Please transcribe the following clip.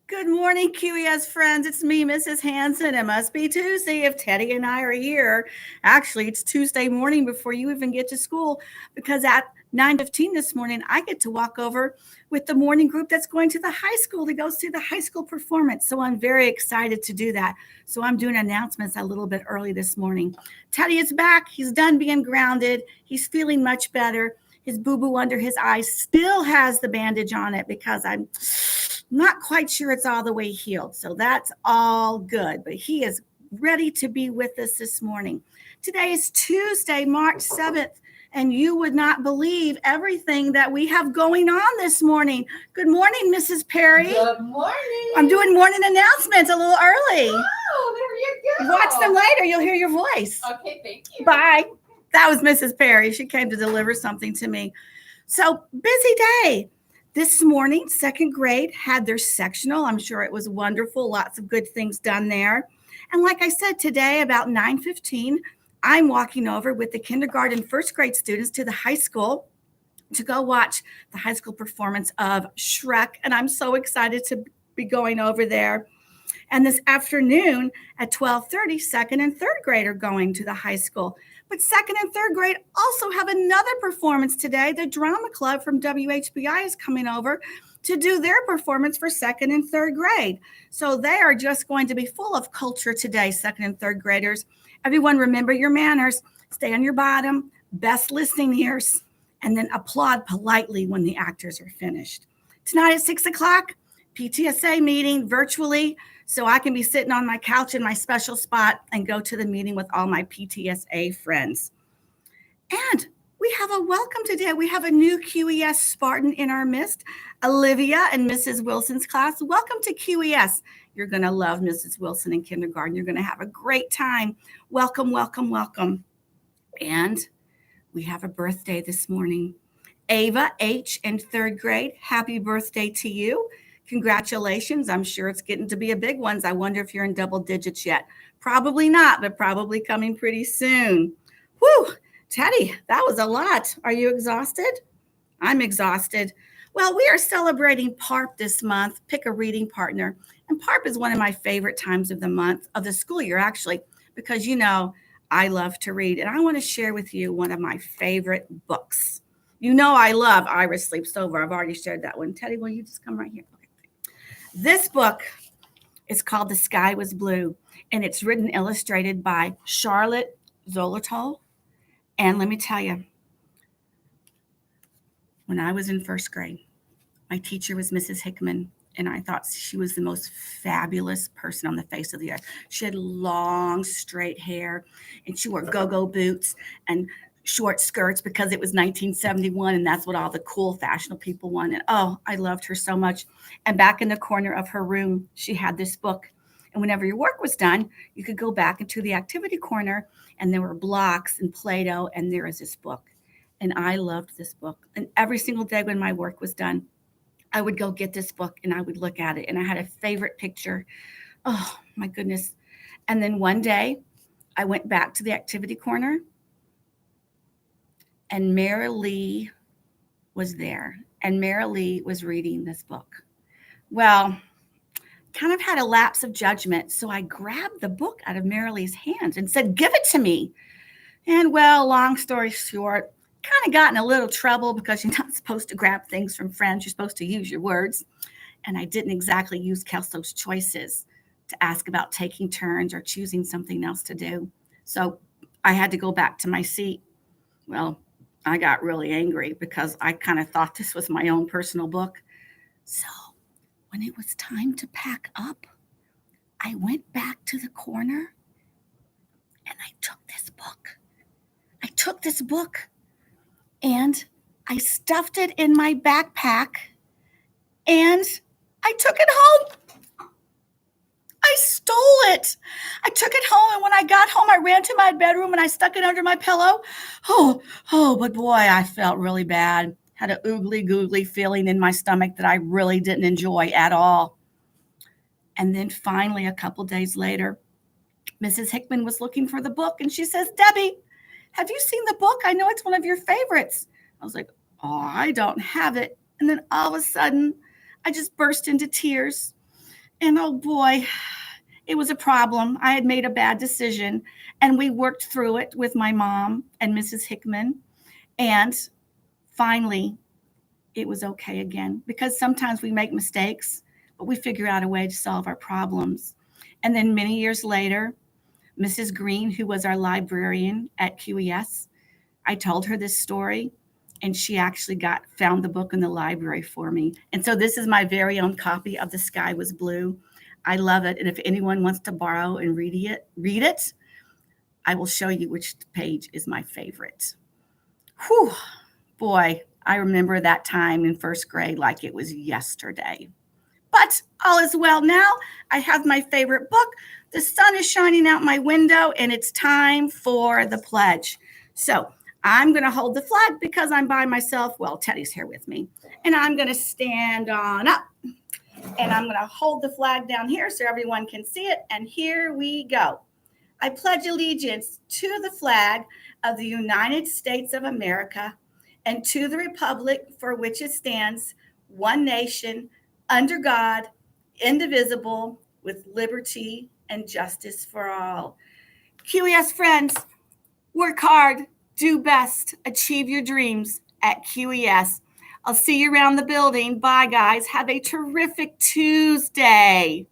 Good morning, QES friends. It's me, Mrs. Hanson. It must be Tuesday if Teddy and I are here. Actually, it's Tuesday morning before you even get to school because at 9:15 this morning, I get to walk over with the morning group that's going to the high school to go see the high school performance. So I'm very excited to do that. So I'm doing announcements a little bit early this morning. Teddy is back. He's done being grounded. He's feeling much better. His boo-boo under his eye still has the bandage on it because I'm not quite sure it's all the way healed. So that's all good. But he is ready to be with us this morning. Today is Tuesday, March 7th. And you would not believe everything that we have going on this morning. Good morning, Mrs. Perry. Good morning. I'm doing morning announcements a little early. Oh, there you go. Watch them later. You'll hear your voice. Okay, thank you. Bye. That was Mrs. Perry. She came to deliver something to me. So busy day. This morning, second grade had their sectional. I'm sure it was wonderful. Lots of good things done there. And like I said, today about 9:15, I'm walking over with the kindergarten first grade students to the high school to go watch the high school performance of Shrek. And I'm so excited to be going over there. And this afternoon at 12:30, second and third grade are going to the high school. But second and third grade also have another performance today. The drama club from WHBI is coming over to do their performance for second and third grade. So they are just going to be full of culture today, second and third graders. Everyone remember your manners. Stay on your bottom, best listening ears, and then applaud politely when the actors are finished. Tonight at 6 o'clock, PTSA meeting virtually, so I can be sitting on my couch in my special spot and go to the meeting with all my PTSA friends. And we have a welcome today. We have a new QES Spartan in our midst, Olivia and Mrs. Wilson's class. Welcome to QES. You're going to love Mrs. Wilson in kindergarten. You're going to have a great time. Welcome, welcome, welcome. And we have a birthday this morning. Ava H. in third grade. Happy birthday to you. Congratulations. I'm sure it's getting to be a big one. I wonder if you're in double digits yet. Probably not, but probably coming pretty soon. Whew, Teddy, that was a lot. Are you exhausted? I'm exhausted. Well, we are celebrating PARP this month, Pick a Reading Partner. And PARP is one of my favorite times of the month, of the school year, actually, because you know I love to read. And I want to share with you one of my favorite books. You know I love Iris Sleeps Over. I've already shared that one. Teddy, will you just come right here? Okay. This book is called The Sky Was Blue, and it's written and illustrated by Charlotte Zolotol. And let me tell you, when I was in first grade, my teacher was Mrs. Hickman, and I thought she was the most fabulous person on the face of the earth. She had long, straight hair, and she wore go-go boots and short skirts because it was 1971, and that's what all the cool, fashionable people wanted. Oh, I loved her so much. And back in the corner of her room, she had this book. And whenever your work was done, you could go back into the activity corner, and there were blocks and Play-Doh, and there was this book. And I loved this book. And every single day when my work was done, I would go get this book and I would look at it. And I had a favorite picture. Oh, my goodness. And then one day, I went back to the activity corner, and Mary Lee was there. And Mary Lee was reading this book. Well, kind of had a lapse of judgment. So I grabbed the book out of Mary Lee's hands and said, "Give it to me." And well, long story short, kind of got in a little trouble because you're not supposed to grab things from friends. You're supposed to use your words. And I didn't exactly use Kelso's choices to ask about taking turns or choosing something else to do. So I had to go back to my seat. Well, I got really angry because I kind of thought this was my own personal book. So when it was time to pack up, I went back to the corner and I took this book. And I stuffed it in my backpack and I took it home. I stole it. I took it home, and when I got home, I ran to my bedroom and I stuck it under my pillow. But boy, I felt really bad. Had an oogly googly feeling in my stomach that I really didn't enjoy at all. And then finally, a couple days later, Mrs. Hickman was looking for the book, and she says, "Debbie, have you seen the book? I know it's one of your favorites." I was like, "Oh, I don't have it." And then all of a sudden, I just burst into tears. And oh boy, it was a problem. I had made a bad decision, and we worked through it with my mom and Mrs. Hickman. And finally, it was okay again, because sometimes we make mistakes, but we figure out a way to solve our problems. And then many years later, Mrs. Green, who was our librarian at QES, I told her this story, and she actually found the book in the library for me. And so this is my very own copy of The Sky Was Blue. I love it. And if anyone wants to borrow and read it, I will show you which page is my favorite. Whew, boy, I remember that time in first grade like it was yesterday. But all is well now. I have my favorite book. The sun is shining out my window, and it's time for the pledge. So I'm going to hold the flag because I'm by myself. Well, Teddy's here with me. And I'm going to stand on up. And I'm going to hold the flag down here so everyone can see it. And here we go. I pledge allegiance to the flag of the United States of America and to the republic for which it stands, one nation, under God, indivisible, with liberty and justice for all. QES friends, work hard, do best, achieve your dreams at QES. I'll see you around the building. Bye, guys. Have a terrific Tuesday.